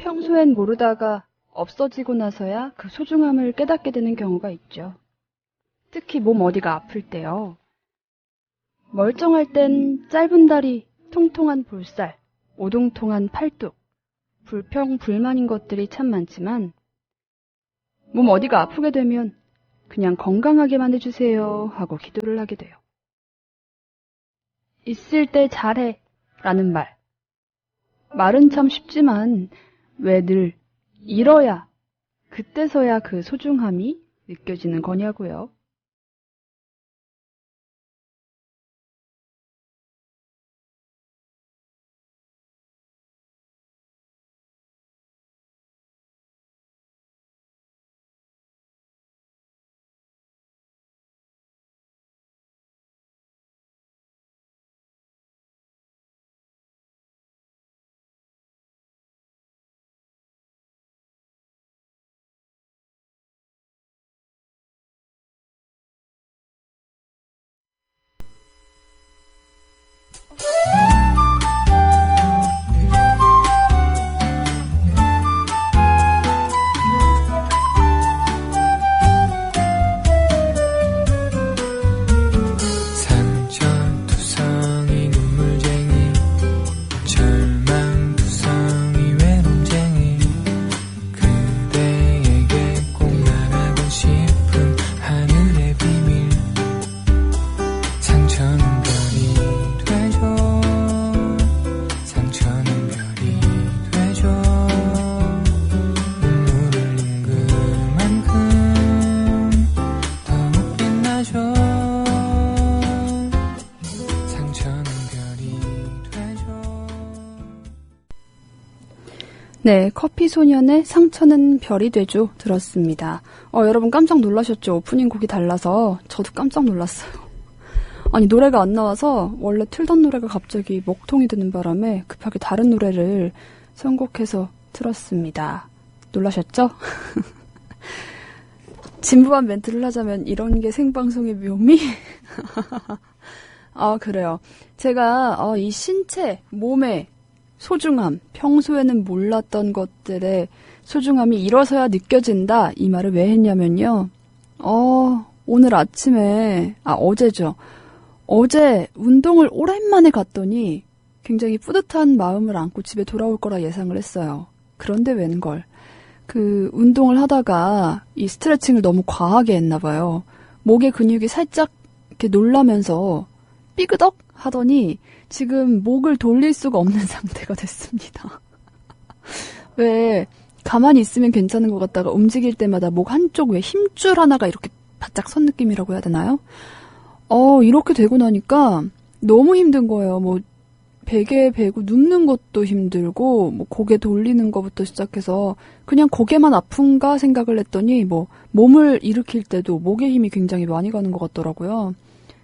평소엔 모르다가 없어지고 나서야 그 소중함을 깨닫게 되는 경우가 있죠. 특히 몸 어디가 아플 때요. 멀쩡할 땐 짧은 다리, 통통한 볼살, 오동통한 팔뚝, 불평, 불만인 것들이 참 많지만 몸 어디가 아프게 되면 그냥 건강하게만 해주세요 하고 기도를 하게 돼요. 있을 때 잘해 라는 말은 참 쉽지만 왜 늘 잃어야 그때서야 그 소중함이 느껴지는 거냐고요. 네, 커피소년의 상처는 별이 되죠 들었습니다. 여러분 깜짝 놀라셨죠? 오프닝 곡이 달라서 저도 깜짝 놀랐어요. 아니 노래가 안 나와서 원래 틀던 노래가 갑자기 먹통이 드는 바람에 급하게 다른 노래를 선곡해서 틀었습니다. 놀라셨죠? 진부한 멘트를 하자면 이런 게 생방송의 묘미? 그래요. 제가 이 신체, 몸의 소중함, 평소에는 몰랐던 것들의 소중함이 일어서야 느껴진다. 이 말을 왜 했냐면요. 오늘 아침에, 어제죠. 어제 운동을 오랜만에 갔더니 굉장히 뿌듯한 마음을 안고 집에 돌아올 거라 예상을 했어요. 그런데 웬걸. 그 운동을 하다가 이 스트레칭을 너무 과하게 했나 봐요. 목의 근육이 살짝 이렇게 놀라면서 삐그덕 하더니 지금 목을 돌릴 수가 없는 상태가 됐습니다. 왜 가만히 있으면 괜찮은 것 같다가 움직일 때마다 목 한쪽 왜 힘줄 하나가 이렇게 바짝 선 느낌이라고 해야 되나요? 이렇게 되고 나니까 너무 힘든 거예요. 뭐 베개에 베고 눕는 것도 힘들고 뭐 고개 돌리는 것부터 시작해서 그냥 고개만 아픈가 생각을 했더니 뭐 몸을 일으킬 때도 목에 힘이 굉장히 많이 가는 것 같더라고요.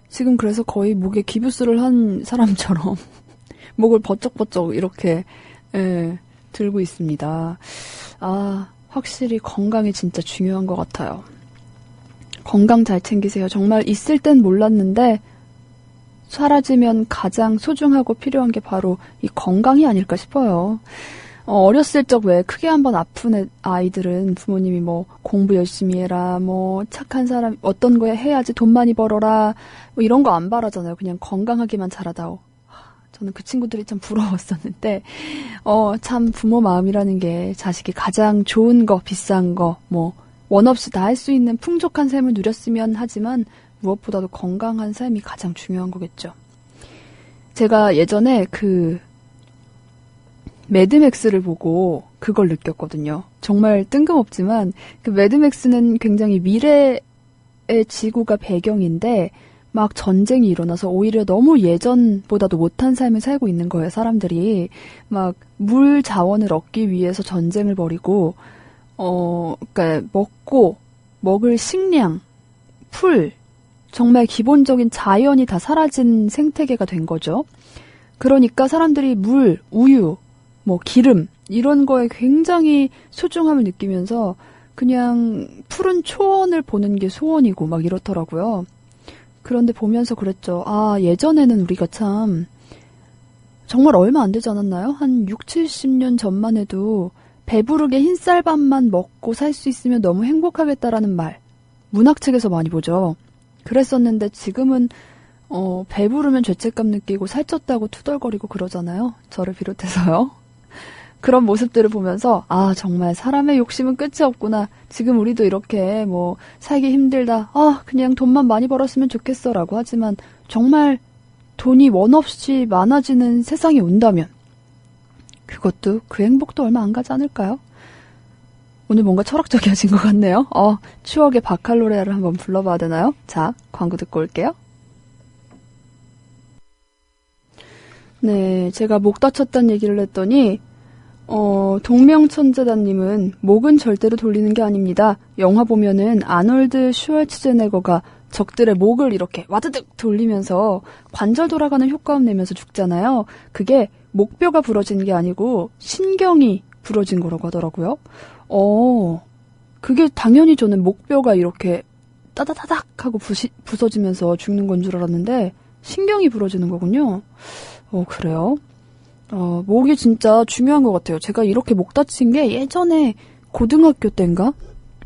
지금 그래서 거의 목에 기부스를 한 사람처럼 목을 버쩍버쩍 이렇게 들고 있습니다. 확실히 건강이 진짜 중요한 것 같아요. 건강 잘 챙기세요. 정말 있을 땐 몰랐는데 사라지면 가장 소중하고 필요한 게 바로 이 건강이 아닐까 싶어요. 어렸을 적 왜 크게 한번 아픈 아이들은 부모님이 뭐 공부 열심히 해라, 뭐 착한 사람 어떤 거에 해야지 돈 많이 벌어라, 뭐 이런 거 안 바라잖아요. 그냥 건강하기만 잘하다오. 저는 그 친구들이 참 부러웠었는데, 참 부모 마음이라는 게 자식이 가장 좋은 거, 비싼 거, 뭐 원 없이 다 할 수 있는 풍족한 삶을 누렸으면 하지만 무엇보다도 건강한 삶이 가장 중요한 거겠죠. 제가 예전에 그 매드맥스를 보고 그걸 느꼈거든요. 정말 뜬금없지만 그 매드맥스는 굉장히 미래의 지구가 배경인데 막 전쟁이 일어나서 오히려 너무 예전보다도 못한 삶을 살고 있는 거예요. 사람들이 막 물 자원을 얻기 위해서 전쟁을 벌이고 그러니까 먹을 식량, 풀, 정말 기본적인 자연이 다 사라진 생태계가 된 거죠. 그러니까 사람들이 물, 우유, 뭐 기름 이런 거에 굉장히 소중함을 느끼면서 그냥 푸른 초원을 보는 게 소원이고 막 이렇더라고요. 그런데 보면서 그랬죠. 예전에는 우리가 참 정말 얼마 안 되지 않았나요? 한 6, 70년 전만 해도 배부르게 흰쌀밥만 먹고 살 수 있으면 너무 행복하겠다라는 말. 문학책에서 많이 보죠. 그랬었는데 지금은 배부르면 죄책감 느끼고 살쪘다고 투덜거리고 그러잖아요. 저를 비롯해서요. 그런 모습들을 보면서 정말 사람의 욕심은 끝이 없구나. 지금 우리도 이렇게 살기 힘들다. 그냥 돈만 많이 벌었으면 좋겠어 라고 하지만 정말 돈이 원 없이 많아지는 세상이 온다면 그것도 그 행복도 얼마 안 가지 않을까요? 오늘 뭔가 철학적이어진 것 같네요. 추억의 바칼로레아를 한번 불러봐야 되나요? 자, 광고 듣고 올게요. 네, 제가 목 다쳤다는 얘기를 했더니 동명천재단님은 목은 절대로 돌리는 게 아닙니다. 영화 보면은 아놀드 슈왈츠제네거가 적들의 목을 이렇게 와드득 돌리면서 관절 돌아가는 효과음 내면서 죽잖아요. 그게 목뼈가 부러진 게 아니고 신경이 부러진 거라고 하더라고요. 그게 당연히 저는 목뼈가 이렇게 따다다닥 하고 부서지면서 죽는 건 줄 알았는데 신경이 부러지는 거군요. 그래요? 목이 진짜 중요한 것 같아요. 제가 이렇게 목 다친 게 예전에 고등학교 때인가?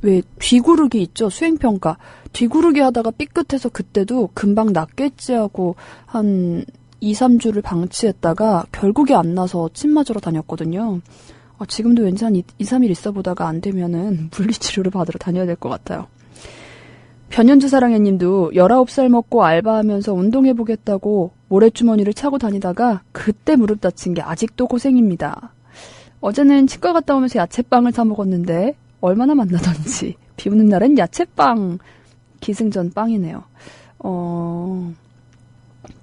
왜 뒤구르기 있죠? 수행평가. 뒤구르기 하다가 삐끗해서 그때도 금방 낫겠지 하고 한 2, 3주를 방치했다가 결국에 안 나서 침 맞으러 다녔거든요. 지금도 왠지 한 2, 3일 있어 보다가 안 되면은 물리치료를 받으러 다녀야 될 것 같아요. 변현주 사랑해님도 19살 먹고 알바하면서 운동해보겠다고 모래주머니를 차고 다니다가 그때 무릎 다친 게 아직도 고생입니다. 어제는 치과 갔다 오면서 야채빵을 사 먹었는데 얼마나 맛나던지 비 오는 날엔 야채빵 기승전 빵이네요.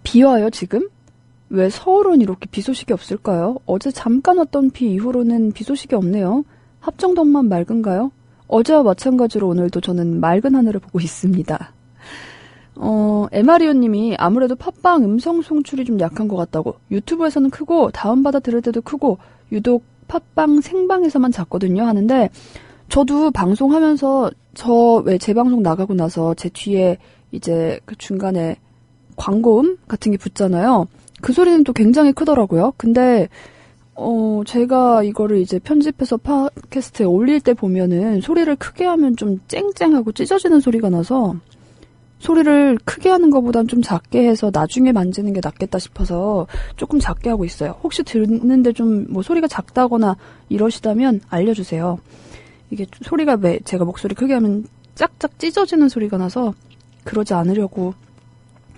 비 와요 지금? 왜 서울은 이렇게 비 소식이 없을까요? 어제 잠깐 왔던 비 이후로는 비 소식이 없네요. 합정동만 맑은가요? 어제와 마찬가지로 오늘도 저는 맑은 하늘을 보고 있습니다. 에마리오님이 아무래도 팟빵 음성 송출이 좀 약한 것 같다고. 유튜브에서는 크고 다운받아 들을 때도 크고 유독 팟빵 생방에서만 작거든요 하는데 저도 방송하면서 왜 제 방송 나가고 나서 제 뒤에 이제 그 중간에 광고음 같은 게 붙잖아요. 그 소리는 또 굉장히 크더라고요. 근데 제가 이거를 이제 편집해서 팟캐스트에 올릴 때 보면은 소리를 크게 하면 좀 쨍쨍하고 찢어지는 소리가 나서 소리를 크게 하는 것보단 좀 작게 해서 나중에 만지는 게 낫겠다 싶어서 조금 작게 하고 있어요. 혹시 듣는데 좀 소리가 작다거나 이러시다면 알려주세요. 이게 소리가 제가 목소리 크게 하면 짝짝 찢어지는 소리가 나서 그러지 않으려고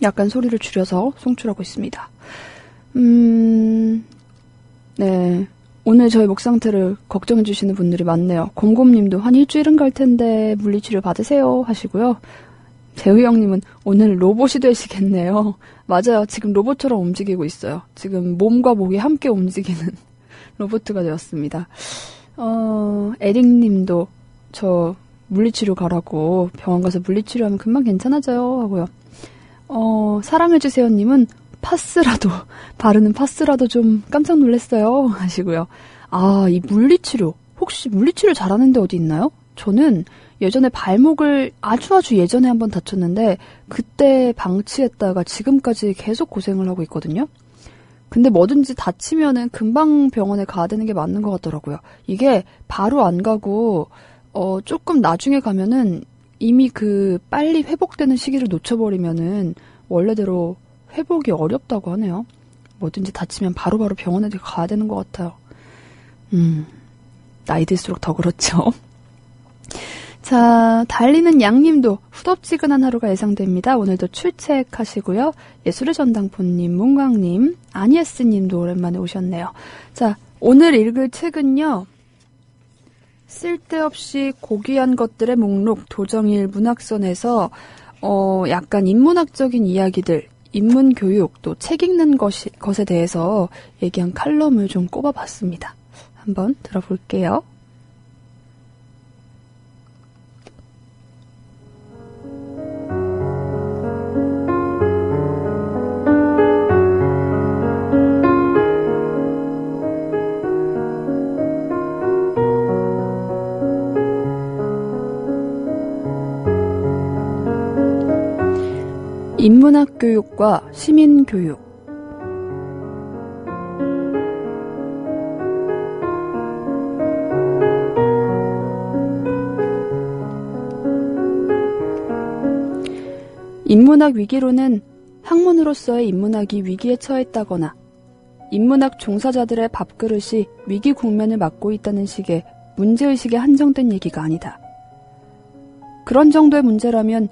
약간 소리를 줄여서 송출하고 있습니다. 네. 오늘 저희 목 상태를 걱정해주시는 분들이 많네요. 곰곰님도 한 일주일은 갈 텐데 물리치료 받으세요 하시고요. 재우형님은 오늘 로봇이 되시겠네요. 맞아요. 지금 로봇처럼 움직이고 있어요. 지금 몸과 목이 함께 움직이는 로봇가 되었습니다. 에릭님도 저 물리치료 가라고 병원 가서 물리치료하면 금방 괜찮아져요 하고요. 사랑해주세요님은 파스라도 바르는 파스라도 좀 깜짝 놀랐어요 하시고요. 이 물리치료 혹시 물리치료 잘하는 데 어디 있나요? 저는 예전에 발목을 아주 예전에 한번 다쳤는데 그때 방치했다가 지금까지 계속 고생을 하고 있거든요. 근데 뭐든지 다치면은 금방 병원에 가야 되는 게 맞는 것 같더라고요. 이게 바로 안 가고 조금 나중에 가면은 이미 그 빨리 회복되는 시기를 놓쳐버리면은 원래대로 회복이 어렵다고 하네요. 뭐든지 다치면 바로바로 병원에 가야 되는 것 같아요. 나이 들수록 더 그렇죠. 자, 달리는 양님도 후덥지근한 하루가 예상됩니다. 오늘도 출첵하시고요. 예술의 전당포님, 문광님, 아니에스님도 오랜만에 오셨네요. 자, 오늘 읽을 책은요. 쓸데없이 고귀한 것들의 목록 도정일 문학선에서 약간 인문학적인 이야기들, 인문교육, 또 책 읽는 것에 대해서 얘기한 칼럼을 좀 꼽아봤습니다. 한번 들어볼게요. 인문학 교육과 시민 교육. 인문학 위기론은 학문으로서의 인문학이 위기에 처했다거나 인문학 종사자들의 밥그릇이 위기 국면을 맞고 있다는 식의 문제의식에 한정된 얘기가 아니다. 그런 정도의 문제라면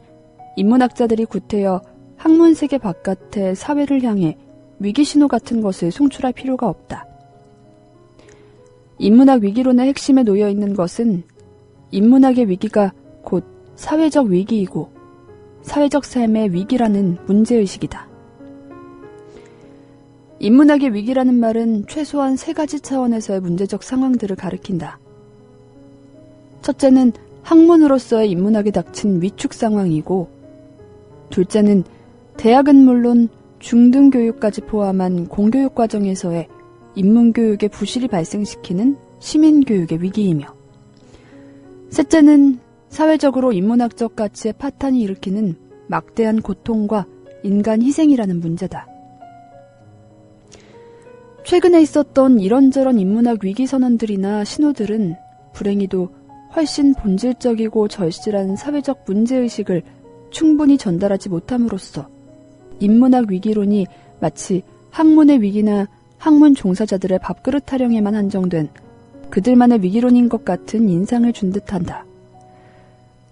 인문학자들이 구태여 학문 세계 바깥의 사회를 향해 위기신호 같은 것을 송출할 필요가 없다. 인문학 위기론의 핵심에 놓여 있는 것은 인문학의 위기가 곧 사회적 위기이고 사회적 삶의 위기라는 문제의식이다. 인문학의 위기라는 말은 최소한 3가지 차원에서의 문제적 상황들을 가리킨다. 첫째는 학문으로서의 인문학에 닥친 위축 상황이고, 둘째는 대학은 물론 중등교육까지 포함한 공교육 과정에서의 인문교육의 부실이 발생시키는 시민교육의 위기이며, 셋째는 사회적으로 인문학적 가치의 파탄이 일으키는 막대한 고통과 인간 희생이라는 문제다. 최근에 있었던 이런저런 인문학 위기 선언들이나 신호들은 불행히도 훨씬 본질적이고 절실한 사회적 문제의식을 충분히 전달하지 못함으로써 인문학 위기론이 마치 학문의 위기나 학문 종사자들의 밥그릇 타령에만 한정된 그들만의 위기론인 것 같은 인상을 준 듯한다.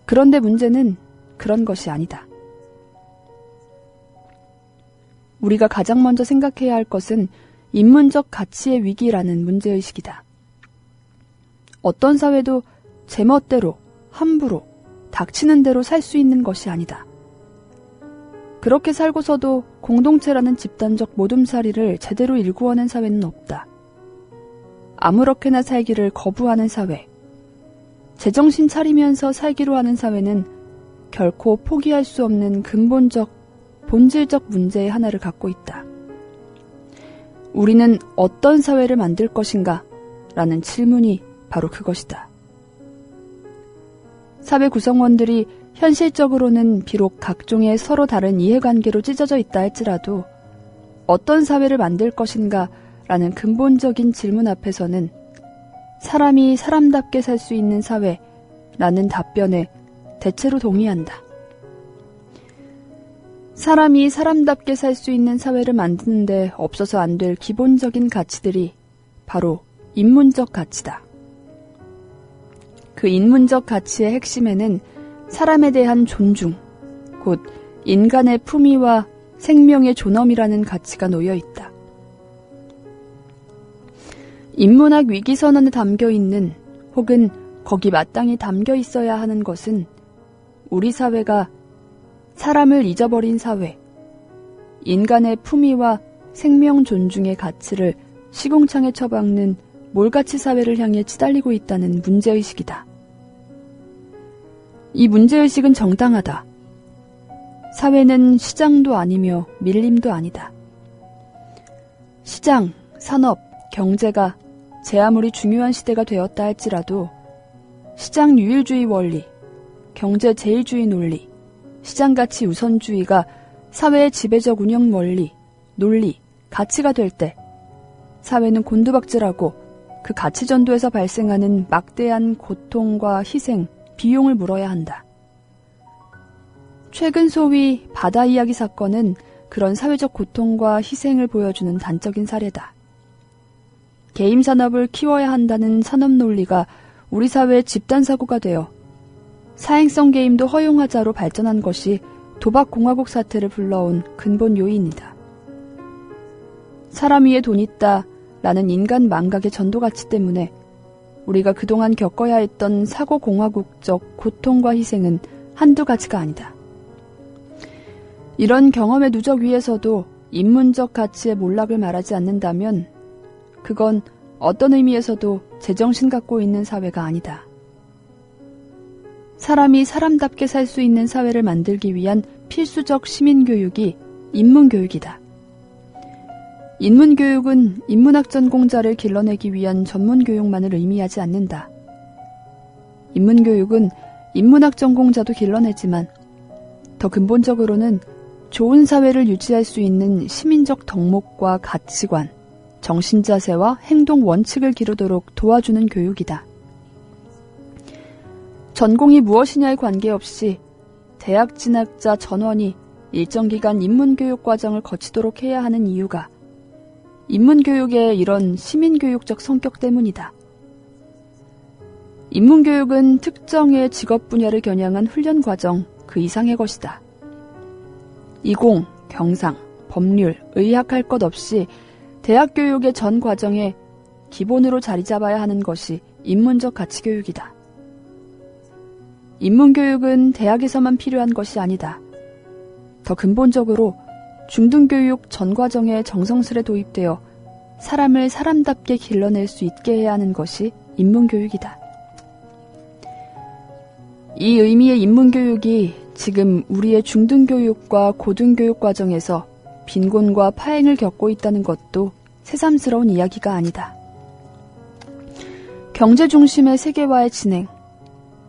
그런데 문제는 그런 것이 아니다. 우리가 가장 먼저 생각해야 할 것은 인문적 가치의 위기라는 문제의식이다. 어떤 사회도 제멋대로, 함부로, 닥치는 대로 살 수 있는 것이 아니다. 그렇게 살고서도 공동체라는 집단적 모둠살이를 제대로 일구어낸 사회는 없다. 아무렇게나 살기를 거부하는 사회, 제정신 차리면서 살기로 하는 사회는 결코 포기할 수 없는 근본적, 본질적 문제의 하나를 갖고 있다. 우리는 어떤 사회를 만들 것인가? 라는 질문이 바로 그것이다. 사회 구성원들이 현실적으로는 비록 각종의 서로 다른 이해관계로 찢어져 있다 할지라도 어떤 사회를 만들 것인가? 라는 근본적인 질문 앞에서는 사람이 사람답게 살 수 있는 사회라는 답변에 대체로 동의한다. 사람이 사람답게 살 수 있는 사회를 만드는데 없어서 안 될 기본적인 가치들이 바로 인문적 가치다. 그 인문적 가치의 핵심에는 사람에 대한 존중, 곧 인간의 품위와 생명의 존엄이라는 가치가 놓여 있다. 인문학 위기선언에 담겨있는 혹은 거기 마땅히 담겨 있어야 하는 것은 우리 사회가 사람을 잊어버린 사회, 인간의 품위와 생명 존중의 가치를 시궁창에 처박는 몰같이 사회를 향해 치달리고 있다는 문제의식이다. 이 문제의식은 정당하다. 사회는 시장도 아니며 밀림도 아니다. 시장, 산업, 경제가 제 아무리 중요한 시대가 되었다 할지라도 시장 유일주의 원리, 경제 제일주의 논리, 시장가치 우선주의가 사회의 지배적 운영 원리, 논리, 가치가 될 때 사회는 곤두박질하고 그 가치 전도에서 발생하는 막대한 고통과 희생, 비용을 물어야 한다. 최근 소위 바다 이야기 사건은 그런 사회적 고통과 희생을 보여주는 단적인 사례다. 게임 산업을 키워야 한다는 산업 논리가 우리 사회의 집단사고가 되어 사행성 게임도 허용하자로 발전한 것이 도박공화국 사태를 불러온 근본 요인이다. 사람 위에 돈 있다 라는 인간 망각의 전도가치 때문에 우리가 그동안 겪어야 했던 사고공화국적 고통과 희생은 한두 가지가 아니다. 이런 경험의 누적 위에서도 인문적 가치의 몰락을 말하지 않는다면 그건 어떤 의미에서도 제정신 갖고 있는 사회가 아니다. 사람이 사람답게 살 수 있는 사회를 만들기 위한 필수적 시민교육이 인문교육이다. 인문교육은 인문학 전공자를 길러내기 위한 전문교육만을 의미하지 않는다. 인문교육은 인문학 전공자도 길러내지만 더 근본적으로는 좋은 사회를 유지할 수 있는 시민적 덕목과 가치관, 정신자세와 행동 원칙을 기르도록 도와주는 교육이다. 전공이 무엇이냐에 관계없이 대학 진학자 전원이 일정 기간 인문교육 과정을 거치도록 해야 하는 이유가 인문교육의 이런 시민교육적 성격 때문이다. 인문교육은 특정의 직업 분야를 겨냥한 훈련 과정 그 이상의 것이다. 이공, 경상, 법률, 의학 할 것 없이 대학 교육의 전 과정에 기본으로 자리 잡아야 하는 것이 인문적 가치교육이다. 인문교육은 대학에서만 필요한 것이 아니다. 더 근본적으로 중등교육 전 과정에 정성스레 도입되어 사람을 사람답게 길러낼 수 있게 해야 하는 것이 인문교육이다. 이 의미의 인문교육이 지금 우리의 중등교육과 고등교육 과정에서 빈곤과 파행을 겪고 있다는 것도 새삼스러운 이야기가 아니다. 경제 중심의 세계화의 진행,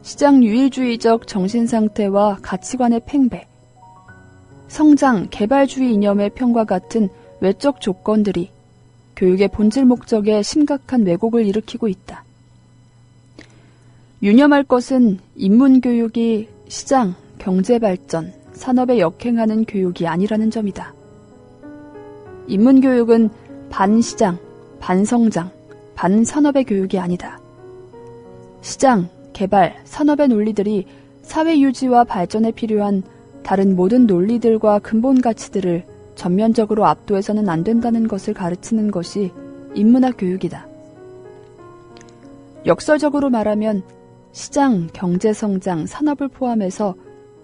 시장 유일주의적 정신상태와 가치관의 팽배, 성장, 개발주의 이념의 편과 같은 외적 조건들이 교육의 본질 목적에 심각한 왜곡을 일으키고 있다. 유념할 것은 인문교육이 시장, 경제발전, 산업에 역행하는 교육이 아니라는 점이다. 인문교육은 반시장, 반성장, 반산업의 교육이 아니다. 시장, 개발, 산업의 논리들이 사회 유지와 발전에 필요한 다른 모든 논리들과 근본 가치들을 전면적으로 압도해서는 안 된다는 것을 가르치는 것이 인문학 교육이다. 역설적으로 말하면 시장, 경제성장, 산업을 포함해서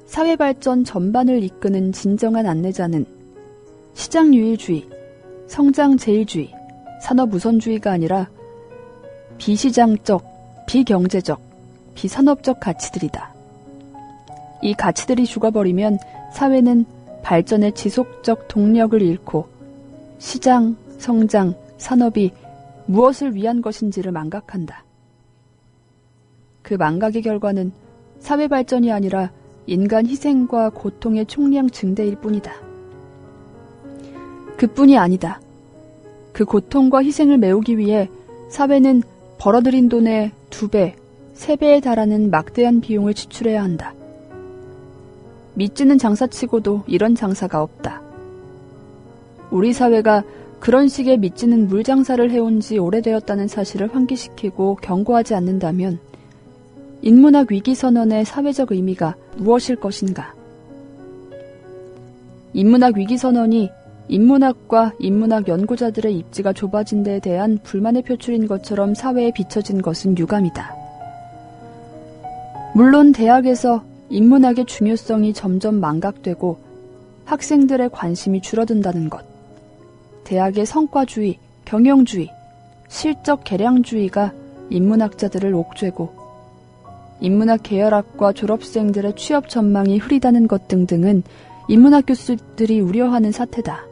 사회발전 전반을 이끄는 진정한 안내자는 시장유일주의, 성장제일주의, 산업우선주의가 아니라 비시장적, 비경제적, 비산업적 가치들이다. 이 가치들이 죽어버리면 사회는 발전의 지속적 동력을 잃고 시장, 성장, 산업이 무엇을 위한 것인지를 망각한다. 그 망각의 결과는 사회 발전이 아니라 인간 희생과 고통의 총량 증대일 뿐이다. 그뿐이 아니다. 그 고통과 희생을 메우기 위해 사회는 벌어들인 돈의 2배, 3배에 달하는 막대한 비용을 지출해야 한다. 믿지는 장사치고도 이런 장사가 없다. 우리 사회가 그런 식의 믿지는 물장사를 해온 지 오래되었다는 사실을 환기시키고 경고하지 않는다면 인문학 위기선언의 사회적 의미가 무엇일 것인가? 인문학 위기선언이 인문학과 인문학 연구자들의 입지가 좁아진 데에 대한 불만의 표출인 것처럼 사회에 비춰진 것은 유감이다. 물론 대학에서 인문학의 중요성이 점점 망각되고 학생들의 관심이 줄어든다는 것, 대학의 성과주의, 경영주의, 실적 계량주의가 인문학자들을 옥죄고 인문학 계열학과 졸업생들의 취업 전망이 흐리다는 것 등등은 인문학 교수들이 우려하는 사태다.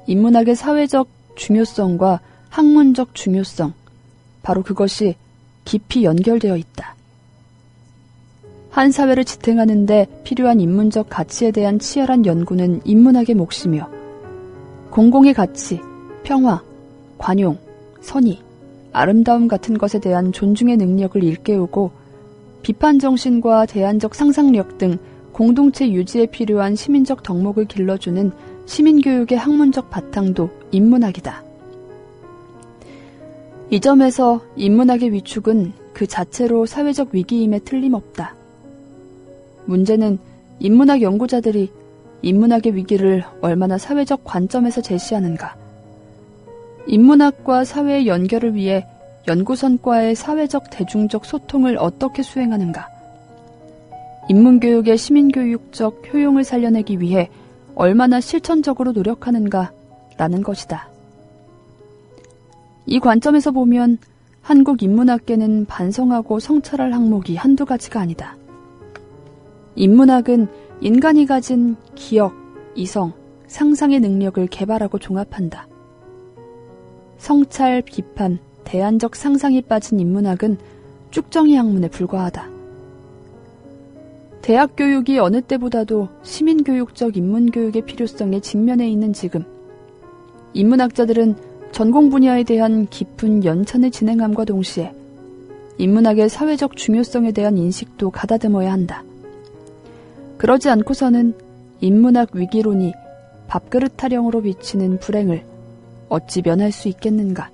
인문학의 사회적 중요성과 학문적 중요성, 바로 그것이 깊이 연결되어 있다. 한 사회를 지탱하는 데 필요한 인문적 가치에 대한 치열한 연구는 인문학의 몫이며 공공의 가치, 평화, 관용, 선의, 아름다움 같은 것에 대한 존중의 능력을 일깨우고 비판정신과 대안적 상상력 등 공동체 유지에 필요한 시민적 덕목을 길러주는 시민교육의 학문적 바탕도 인문학이다. 이 점에서 인문학의 위축은 그 자체로 사회적 위기임에 틀림없다. 문제는 인문학 연구자들이 인문학의 위기를 얼마나 사회적 관점에서 제시하는가. 인문학과 사회의 연결을 위해 연구선과의 사회적 대중적 소통을 어떻게 수행하는가. 인문교육의 시민교육적 효용을 살려내기 위해 얼마나 실천적으로 노력하는가 라는 것이다. 이 관점에서 보면 한국 인문학계는 반성하고 성찰할 항목이 한두 가지가 아니다. 인문학은 인간이 가진 기억, 이성, 상상의 능력을 개발하고 종합한다. 성찰, 비판, 대안적 상상이 빠진 인문학은 쭉정이 학문에 불과하다. 대학 교육이 어느 때보다도 시민교육적 인문교육의 필요성에 직면해 있는 지금, 인문학자들은 전공 분야에 대한 깊은 연찬을 진행함과 동시에 인문학의 사회적 중요성에 대한 인식도 가다듬어야 한다. 그러지 않고서는 인문학 위기론이 밥그릇 타령으로 비치는 불행을 어찌 면할 수 있겠는가.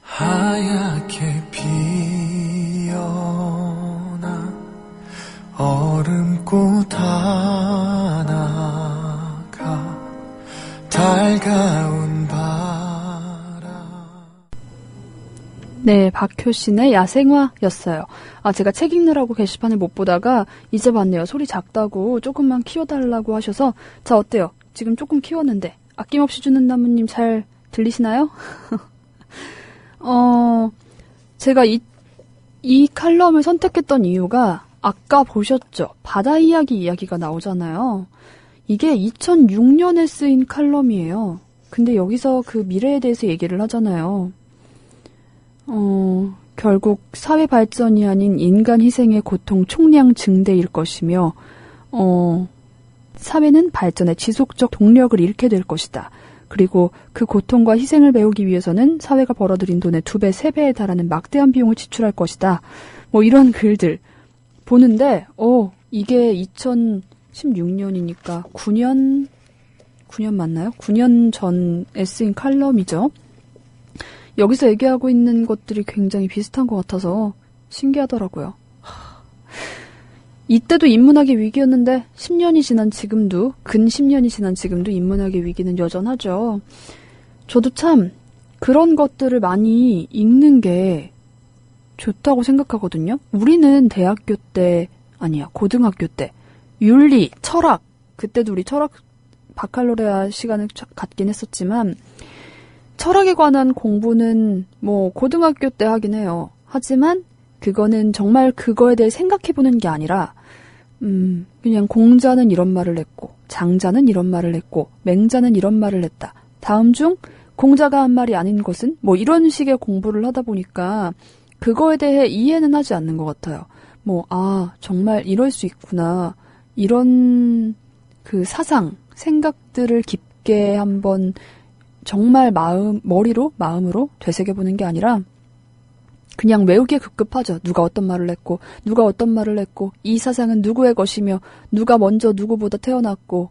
하얗게 피어나 얼음꽃 하나가 달가운 바람. 네, 박효신의 야생화였어요. 제가 책 읽느라고 게시판을 못 보다가 이제 봤네요. 소리 작다고 조금만 키워달라고 하셔서. 자, 어때요? 지금 조금 키웠는데 아낌없이 주는 나무님 잘 들리시나요? 제가 이 칼럼을 선택했던 이유가 아까 보셨죠? 바다 이야기가 나오잖아요. 이게 2006년에 쓰인 칼럼이에요. 근데 여기서 그 미래에 대해서 얘기를 하잖아요. 결국 사회 발전이 아닌 인간 희생의 고통 총량 증대일 것이며, 사회는 발전의 지속적 동력을 잃게 될 것이다. 그리고 그 고통과 희생을 메우기 위해서는 사회가 벌어들인 돈의 2배, 3배에 달하는 막대한 비용을 지출할 것이다. 뭐 이런 글들 보는데, 이게 2016년이니까 9년 맞나요? 9년 전에 쓰인 칼럼이죠. 여기서 얘기하고 있는 것들이 굉장히 비슷한 것 같아서 신기하더라고요. 이때도 인문학의 위기였는데 10년이 지난 지금도, 근 10년이 지난 지금도 인문학의 위기는 여전하죠. 저도 참 그런 것들을 많이 읽는 게 좋다고 생각하거든요. 우리는 대학교 때, 고등학교 때 윤리, 철학, 그때도 우리 철학 바칼로레아 시간을 갖긴 했었지만 철학에 관한 공부는 뭐 고등학교 때 하긴 해요. 하지만 그거는 정말 그거에 대해 생각해보는 게 아니라 그냥 공자는 이런 말을 했고 장자는 이런 말을 했고 맹자는 이런 말을 했다. 다음 중 공자가 한 말이 아닌 것은 뭐 이런 식의 공부를 하다 보니까 그거에 대해 이해는 하지 않는 것 같아요. 정말 이럴 수 있구나. 이런 그 사상, 생각들을 깊게 한번 정말 마음으로 되새겨보는 게 아니라 그냥 외우기에 급급하죠. 누가 어떤 말을 했고, 이 사상은 누구의 것이며, 누가 먼저 누구보다 태어났고.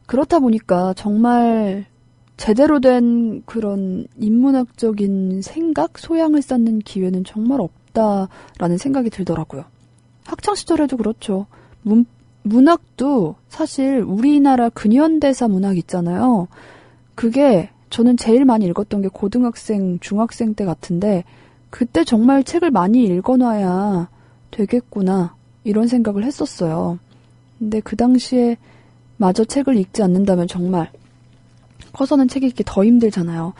그렇다 보니까 정말 제대로 된 그런 인문학적인 생각, 소양을 쌓는 기회는 정말 없다라는 생각이 들더라고요. 학창시절에도 그렇죠. 문학도 사실 우리나라 근현대사 문학 있잖아요. 그게 저는 제일 많이 읽었던 게 고등학생, 중학생 때 같은데 그때 정말 책을 많이 읽어놔야 되겠구나 이런 생각을 했었어요. 근데 그 당시에 마저 책을 읽지 않는다면 정말 커서는 책 읽기 더 힘들잖아요.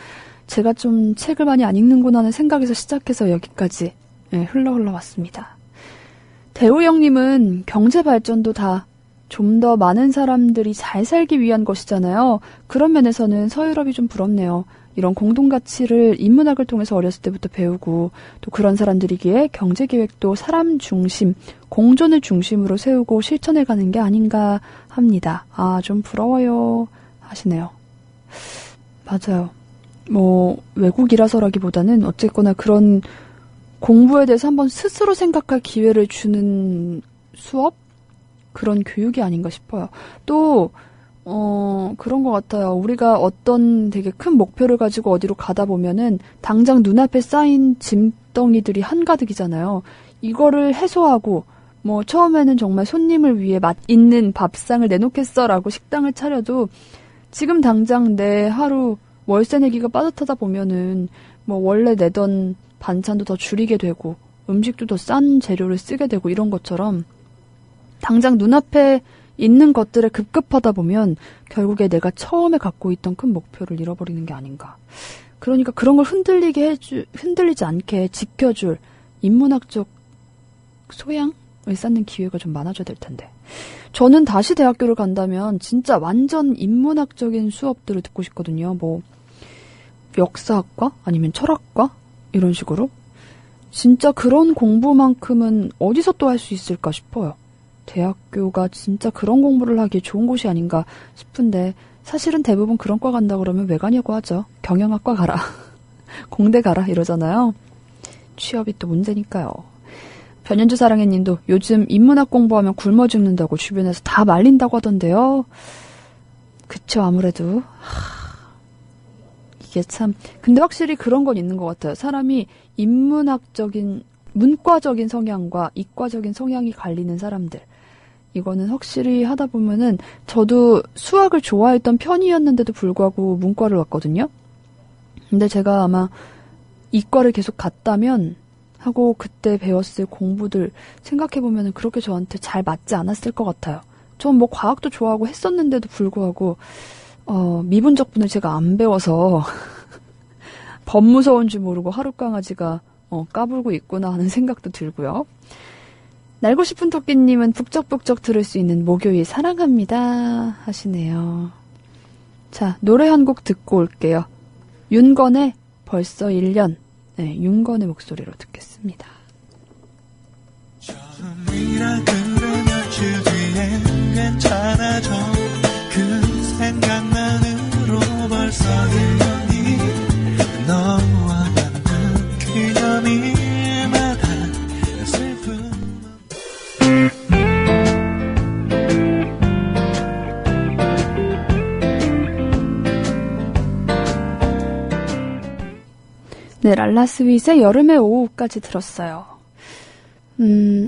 제가 좀 책을 많이 안 읽는구나 하는 생각에서 시작해서 여기까지 흘러왔습니다. 대우 형님은 경제 발전도 다 좀 더 많은 사람들이 잘 살기 위한 것이잖아요. 그런 면에서는 서유럽이 좀 부럽네요. 이런 공동가치를 인문학을 통해서 어렸을 때부터 배우고 또 그런 사람들이기에 경제계획도 사람 중심, 공존을 중심으로 세우고 실천해가는 게 아닌가 합니다. 좀 부러워요 하시네요. 맞아요. 외국이라서라기보다는 어쨌거나 그런 공부에 대해서 한번 스스로 생각할 기회를 주는 수업? 그런 교육이 아닌가 싶어요. 또 그런 것 같아요. 우리가 어떤 되게 큰 목표를 가지고 어디로 가다 보면은 당장 눈앞에 쌓인 짐덩이들이 한가득이잖아요. 이거를 해소하고 처음에는 정말 손님을 위해 맛있는 밥상을 내놓겠어라고 식당을 차려도 지금 당장 내 하루 월세 내기가 빠듯하다 보면은 원래 내던 반찬도 더 줄이게 되고 음식도 더 싼 재료를 쓰게 되고 이런 것처럼 당장 눈앞에 있는 것들에 급급하다 보면 결국에 내가 처음에 갖고 있던 큰 목표를 잃어버리는 게 아닌가. 그러니까 그런 걸 흔들리지 않게 지켜줄 인문학적 소양을 쌓는 기회가 좀 많아져야 될 텐데. 저는 다시 대학교를 간다면 진짜 완전 인문학적인 수업들을 듣고 싶거든요. 뭐 역사학과 아니면 철학과 이런 식으로. 진짜 그런 공부만큼은 어디서 또 할 수 있을까 싶어요. 대학교가 진짜 그런 공부를 하기에 좋은 곳이 아닌가 싶은데 사실은 대부분 그런 과 간다 그러면 왜 가냐고 하죠. 경영학과 가라. 공대 가라 이러잖아요. 취업이 또 문제니까요. 변현주 사랑해님도 요즘 인문학 공부하면 굶어 죽는다고 주변에서 다 말린다고 하던데요. 그쵸, 아무래도. 이게 참 근데 확실히 그런 건 있는 것 같아요. 사람이 인문학적인 문과적인 성향과 이과적인 성향이 갈리는 사람들, 이거는 확실히 하다 보면은 저도 수학을 좋아했던 편이었는데도 불구하고 문과를 왔거든요. 근데 제가 아마 이과를 계속 갔다면 하고 그때 배웠을 공부들 생각해보면은 그렇게 저한테 잘 맞지 않았을 것 같아요. 전 뭐 과학도 좋아하고 했었는데도 불구하고 미분적분을 제가 안 배워서 범 무서운 줄 모르고 하룻강아지가 까불고 있구나 하는 생각도 들고요. 날고 싶은 토끼님은 북적북적 들을 수 있는 목요일 사랑합니다 하시네요. 자, 노래 한 곡 듣고 올게요. 윤건의 벌써 1년. 네, 윤건의 목소리로 듣겠습니다. 처음이라 그래 며칠 뒤엔 괜찮아져. 그 생각만으로 벌써 1년이 너와 만든 기념일마다 슬픈 네, 랄라스윗의 여름의 오후까지 들었어요.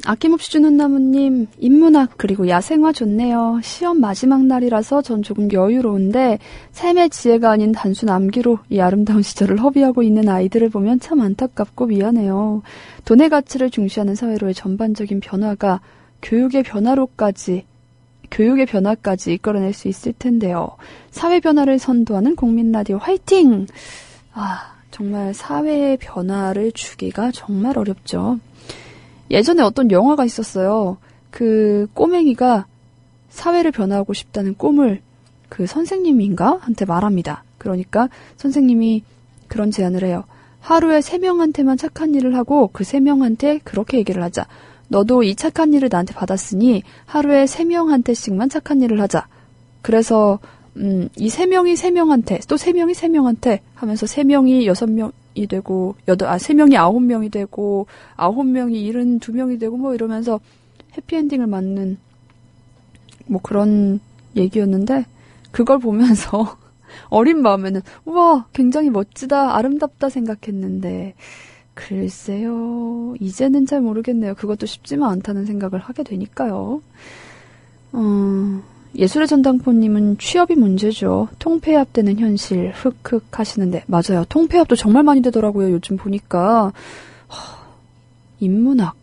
아낌없이 주는 나무님, 인문학 그리고 야생화 좋네요. 시험 마지막 날이라서 전 조금 여유로운데 삶의 지혜가 아닌 단순 암기로 이 아름다운 시절을 허비하고 있는 아이들을 보면 참 안타깝고 미안해요. 돈의 가치를 중시하는 사회로의 전반적인 변화가 교육의 변화까지 이끌어낼 수 있을 텐데요. 사회 변화를 선도하는 국민 라디오 화이팅! 정말 사회의 변화를 주기가 정말 어렵죠. 예전에 어떤 영화가 있었어요. 그 꼬맹이가 사회를 변화하고 싶다는 꿈을 그 선생님인가? 한테 말합니다. 그러니까 선생님이 그런 제안을 해요. 하루에 3명한테만 착한 일을 하고 그 3명한테 그렇게 얘기를 하자. 너도 이 착한 일을 나한테 받았으니 하루에 3명한테씩만 착한 일을 하자. 그래서 이 3명이 3명한테, 또 3명이 3명한테 하면서 3명이 6명이 되고, 3명이 9명이 되고, 9명이 72명이 되고, 뭐 이러면서 해피엔딩을 맞는, 뭐 그런 얘기였는데, 그걸 보면서 어린 마음에는, 우와, 굉장히 멋지다, 아름답다 생각했는데, 글쎄요, 이제는 잘 모르겠네요. 그것도 쉽지만 않다는 생각을 하게 되니까요. 예술의 전당포님은 취업이 문제죠. 통폐합되는 현실 흑흑 하시는데 맞아요. 통폐합도 정말 많이 되더라고요. 요즘 보니까 인문학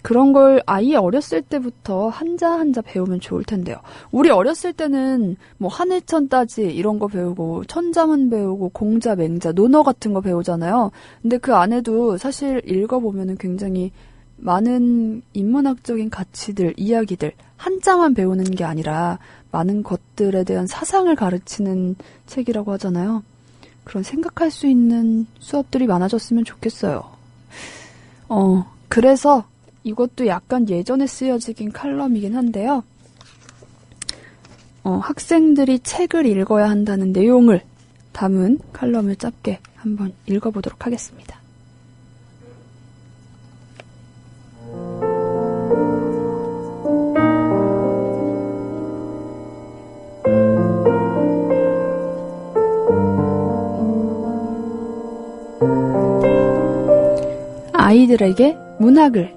그런 걸 아예 어렸을 때부터 한자 한자 배우면 좋을 텐데요. 우리 어렸을 때는 뭐 한해천 따지 이런 거 배우고 천자문 배우고 공자 맹자 논어 같은 거 배우잖아요. 근데 그 안에도 사실 읽어보면은 굉장히 많은 인문학적인 가치들, 이야기들, 한자만 배우는 게 아니라 많은 것들에 대한 사상을 가르치는 책이라고 하잖아요. 그런 생각할 수 있는 수업들이 많아졌으면 좋겠어요. 그래서 이것도 약간 예전에 쓰여진 칼럼이긴 한데요. 학생들이 책을 읽어야 한다는 내용을 담은 칼럼을 짧게 한번 읽어보도록 하겠습니다. 아이들에게 문학을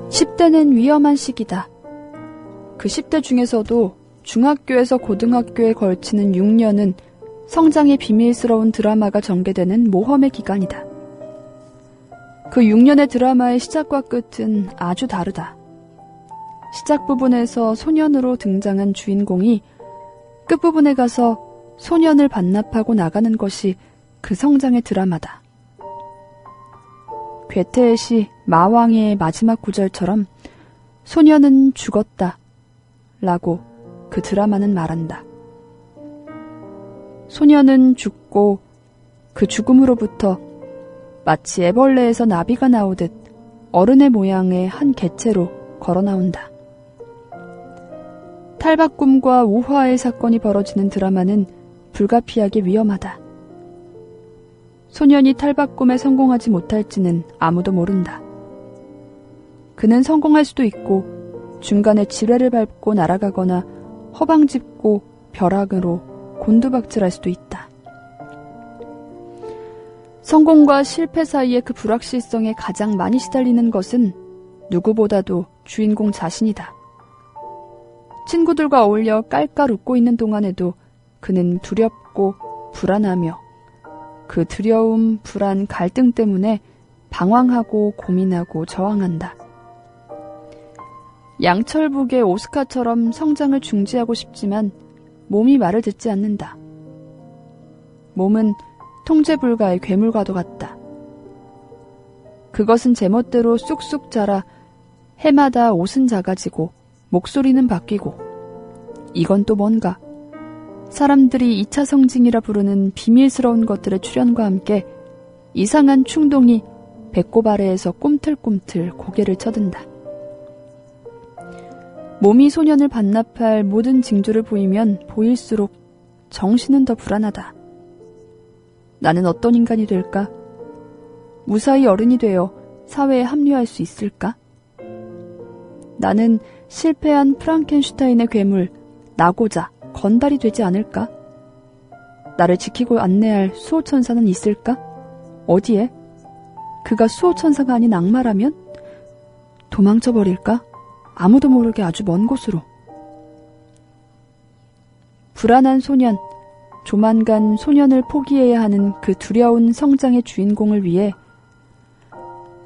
10대는 위험한 시기다. 그 10대 중에서도 중학교에서 고등학교에 걸치는 6년은 성장의 비밀스러운 드라마가 전개되는 모험의 기간이다. 그 6년의 드라마의 시작과 끝은 아주 다르다. 시작 부분에서 소년으로 등장한 주인공이 끝부분에 가서 소년을 반납하고 나가는 것이 그 성장의 드라마다. 괴테의 시 마왕의 마지막 구절처럼 소년은 죽었다 라고 그 드라마는 말한다. 소년은 죽고 그 죽음으로부터 마치 애벌레에서 나비가 나오듯 어른의 모양의 한 개체로 걸어 나온다. 탈바꿈과 우화의 사건이 벌어지는 드라마는 불가피하게 위험하다. 소년이 탈바꿈에 성공하지 못할지는 아무도 모른다. 그는 성공할 수도 있고 중간에 지뢰를 밟고 날아가거나 허방짓고 벼락으로 곤두박질할 수도 있다. 성공과 실패 사이의 그 불확실성에 가장 많이 시달리는 것은 누구보다도 주인공 자신이다. 친구들과 어울려 깔깔 웃고 있는 동안에도 그는 두렵고 불안하며 그 두려움, 불안, 갈등 때문에 방황하고 고민하고 저항한다. 양철북의 오스카처럼 성장을 중지하고 싶지만 몸이 말을 듣지 않는다. 몸은 통제 불가의 괴물과도 같다. 그것은 제멋대로 쑥쑥 자라 해마다 옷은 작아지고 목소리는 바뀌고 이건 또 뭔가 사람들이 2차 성징이라 부르는 비밀스러운 것들의 출현과 함께 이상한 충동이 배꼽 아래에서 꿈틀꿈틀 고개를 쳐든다. 몸이 소년을 반납할 모든 징조를 보이면 보일수록 정신은 더 불안하다. 나는 어떤 인간이 될까? 무사히 어른이 되어 사회에 합류할 수 있을까? 나는 실패한 프랑켄슈타인의 괴물, 나고자, 건달이 되지 않을까? 나를 지키고 안내할 수호천사는 있을까? 어디에? 그가 수호천사가 아닌 악마라면? 도망쳐버릴까? 아무도 모르게 아주 먼 곳으로. 불안한 소년, 조만간 소년을 포기해야 하는 그 두려운 성장의 주인공을 위해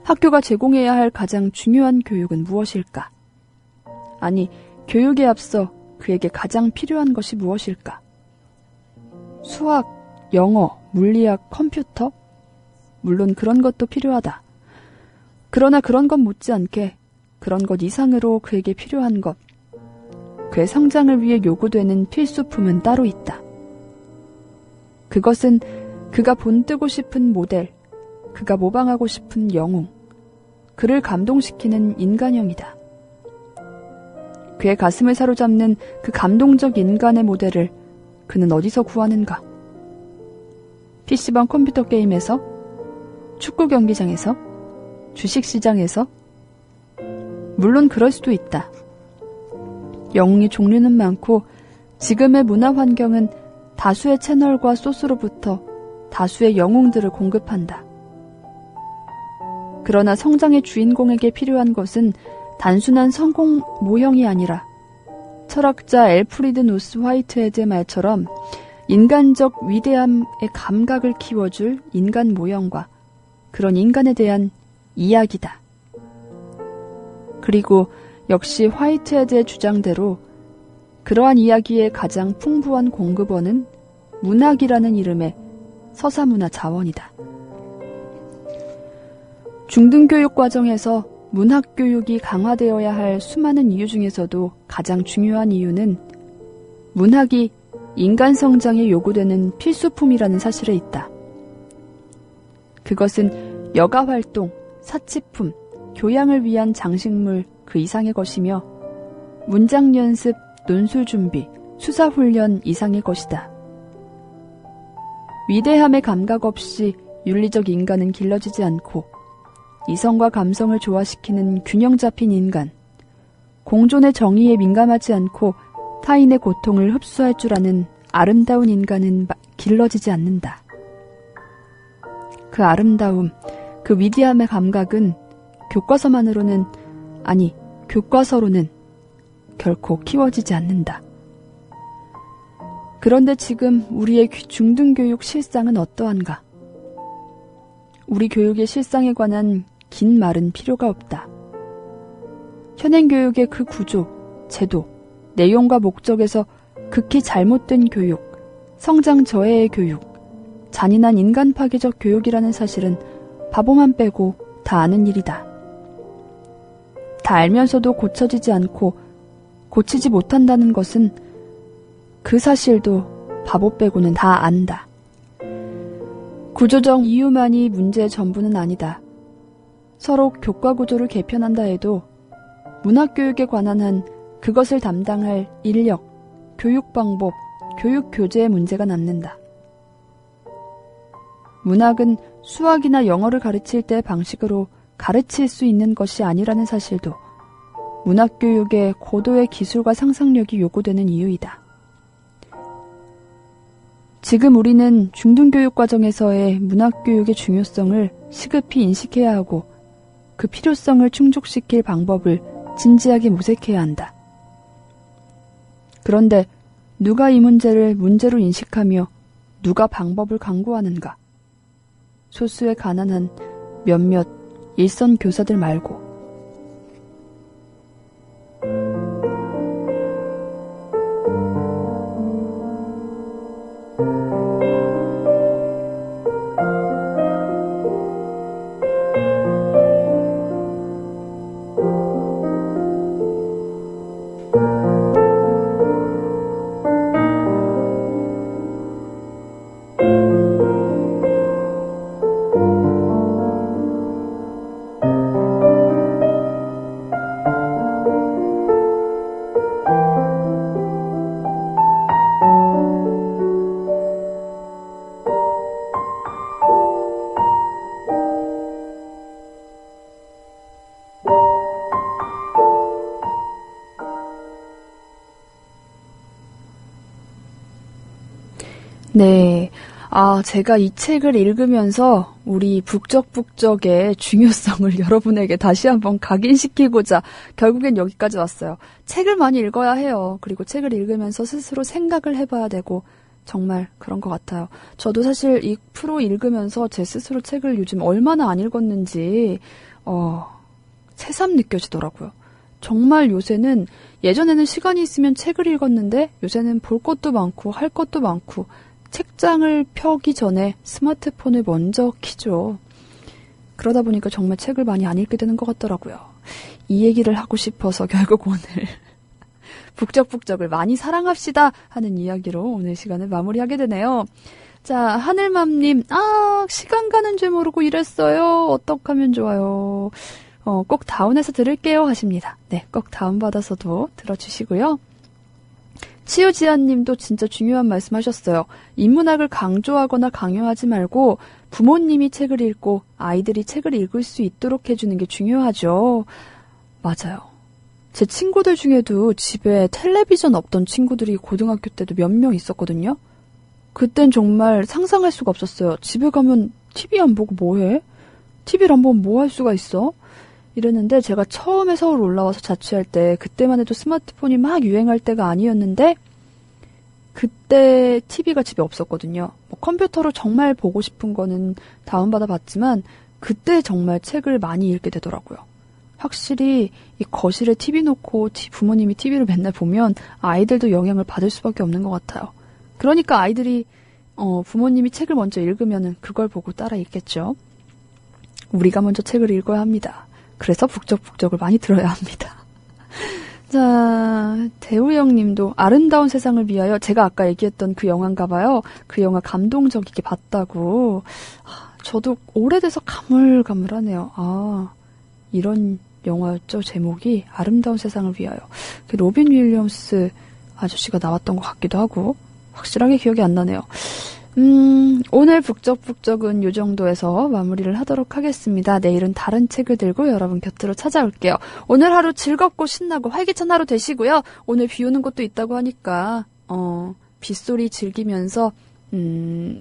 학교가 제공해야 할 가장 중요한 교육은 무엇일까? 아니, 교육에 앞서 그에게 가장 필요한 것이 무엇일까? 수학, 영어, 물리학, 컴퓨터? 물론 그런 것도 필요하다. 그러나 그런 것 못지않게 그런 것 이상으로 그에게 필요한 것, 그의 성장을 위해 요구되는 필수품은 따로 있다. 그것은 그가 본뜨고 싶은 모델, 그가 모방하고 싶은 영웅, 그를 감동시키는 인간형이다. 그의 가슴을 사로잡는 그 감동적 인간의 모델을 그는 어디서 구하는가? PC방 컴퓨터 게임에서? 축구 경기장에서? 주식시장에서? 물론 그럴 수도 있다. 영웅의 종류는 많고 지금의 문화 환경은 다수의 채널과 소스로부터 다수의 영웅들을 공급한다. 그러나 성장의 주인공에게 필요한 것은 단순한 성공 모형이 아니라 철학자 엘프리드 노스 화이트헤드의 말처럼 인간적 위대함의 감각을 키워줄 인간 모형과 그런 인간에 대한 이야기다. 그리고 역시 화이트헤드의 주장대로 그러한 이야기의 가장 풍부한 공급원은 문학이라는 이름의 서사문화 자원이다. 중등교육 과정에서 문학교육이 강화되어야 할 수많은 이유 중에서도 가장 중요한 이유는 문학이 인간 성장에 요구되는 필수품이라는 사실에 있다. 그것은 여가활동, 사치품, 교양을 위한 장식물 그 이상의 것이며 문장 연습, 논술 준비, 수사 훈련 이상의 것이다. 위대함의 감각 없이 윤리적 인간은 길러지지 않고 이성과 감성을 조화시키는 균형 잡힌 인간, 공존의 정의에 민감하지 않고 타인의 고통을 흡수할 줄 아는 아름다운 인간은 길러지지 않는다. 그 아름다움, 그 위대함의 감각은 교과서로는 결코 키워지지 않는다. 그런데 지금 우리의 중등교육 실상은 어떠한가? 우리 교육의 실상에 관한 긴 말은 필요가 없다. 현행 교육의 그 구조, 제도, 내용과 목적에서 극히 잘못된 교육, 성장 저해의 교육, 잔인한 인간 파괴적 교육이라는 사실은 바보만 빼고 다 아는 일이다. 다 알면서도 고쳐지지 않고 고치지 못한다는 것은 그 사실도 바보 빼고는 다 안다. 구조적 이유만이 문제의 전부는 아니다. 서로 교과 구조를 개편한다 해도 문학교육에 관한 한 그것을 담당할 인력, 교육 방법, 교육 교재의 문제가 남는다. 문학은 수학이나 영어를 가르칠 때 방식으로 가르칠 수 있는 것이 아니라는 사실도 문학교육에 고도의 기술과 상상력이 요구되는 이유이다. 지금 우리는 중등교육 과정에서의 문학교육의 중요성을 시급히 인식해야 하고 그 필요성을 충족시킬 방법을 진지하게 모색해야 한다. 그런데 누가 이 문제를 문제로 인식하며 누가 방법을 강구하는가? 소수의 가난한 몇몇 일선 교사들 말고. 네. 제가 이 책을 읽으면서 우리 북적북적의 중요성을 여러분에게 다시 한번 각인시키고자 결국엔 여기까지 왔어요. 책을 많이 읽어야 해요. 그리고 책을 읽으면서 스스로 생각을 해봐야 되고 정말 그런 것 같아요. 저도 사실 이 프로 읽으면서 제 스스로 책을 요즘 얼마나 안 읽었는지 새삼 느껴지더라고요. 정말 요새는 예전에는 시간이 있으면 책을 읽었는데 요새는 볼 것도 많고 할 것도 많고 책장을 펴기 전에 스마트폰을 먼저 켜죠. 그러다 보니까 정말 책을 많이 안 읽게 되는 것 같더라고요. 이 얘기를 하고 싶어서 결국 오늘 북적북적을 많이 사랑합시다 하는 이야기로 오늘 시간을 마무리하게 되네요. 자, 하늘맘님, 시간 가는 줄 모르고 이랬어요. 어떡하면 좋아요. 꼭 다운해서 들을게요 하십니다. 네, 꼭 다운받아서도 들어주시고요. 치유지아님도 진짜 중요한 말씀 하셨어요. 인문학을 강조하거나 강요하지 말고 부모님이 책을 읽고 아이들이 책을 읽을 수 있도록 해주는 게 중요하죠. 맞아요. 제 친구들 중에도 집에 텔레비전 없던 친구들이 고등학교 때도 몇 명 있었거든요. 그땐 정말 상상할 수가 없었어요. 집에 가면 TV 안 보고 뭐해? TV를 안 보면 뭐 할 수가 있어? 이랬는데 제가 처음에 서울 올라와서 자취할 때 그때만 해도 스마트폰이 막 유행할 때가 아니었는데 그때 TV가 집에 없었거든요. 컴퓨터로 정말 보고 싶은 거는 다운받아 봤지만 그때 정말 책을 많이 읽게 되더라고요. 확실히 이 거실에 TV 놓고 부모님이 TV를 맨날 보면 아이들도 영향을 받을 수밖에 없는 것 같아요. 그러니까 아이들이 부모님이 책을 먼저 읽으면은 그걸 보고 따라 읽겠죠. 우리가 먼저 책을 읽어야 합니다. 그래서 북적북적을 많이 들어야 합니다. 자, 대우영 님도 아름다운 세상을 위하여 제가 아까 얘기했던 그 영화인가 봐요. 그 영화 감동적이게 봤다고. 저도 오래돼서 가물가물하네요. 이런 영화였죠. 제목이 아름다운 세상을 위하여. 그 로빈 윌리엄스 아저씨가 나왔던 것 같기도 하고 확실하게 기억이 안 나네요. 오늘 북적북적은 요 정도에서 마무리를 하도록 하겠습니다. 내일은 다른 책을 들고 여러분 곁으로 찾아올게요. 오늘 하루 즐겁고 신나고 활기찬 하루 되시고요. 오늘 비 오는 곳도 있다고 하니까 빗소리 즐기면서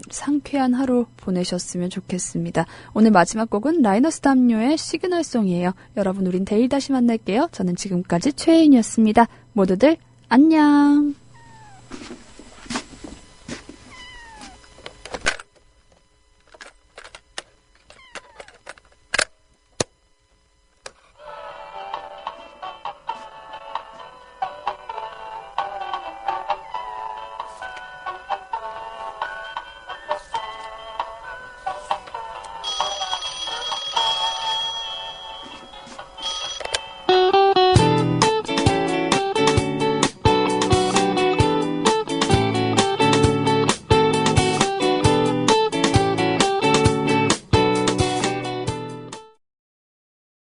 상쾌한 하루 보내셨으면 좋겠습니다. 오늘 마지막 곡은 라이너스 담요의 시그널송이에요. 여러분 우린 내일 다시 만날게요. 저는 지금까지 최혜인이었습니다. 모두들 안녕.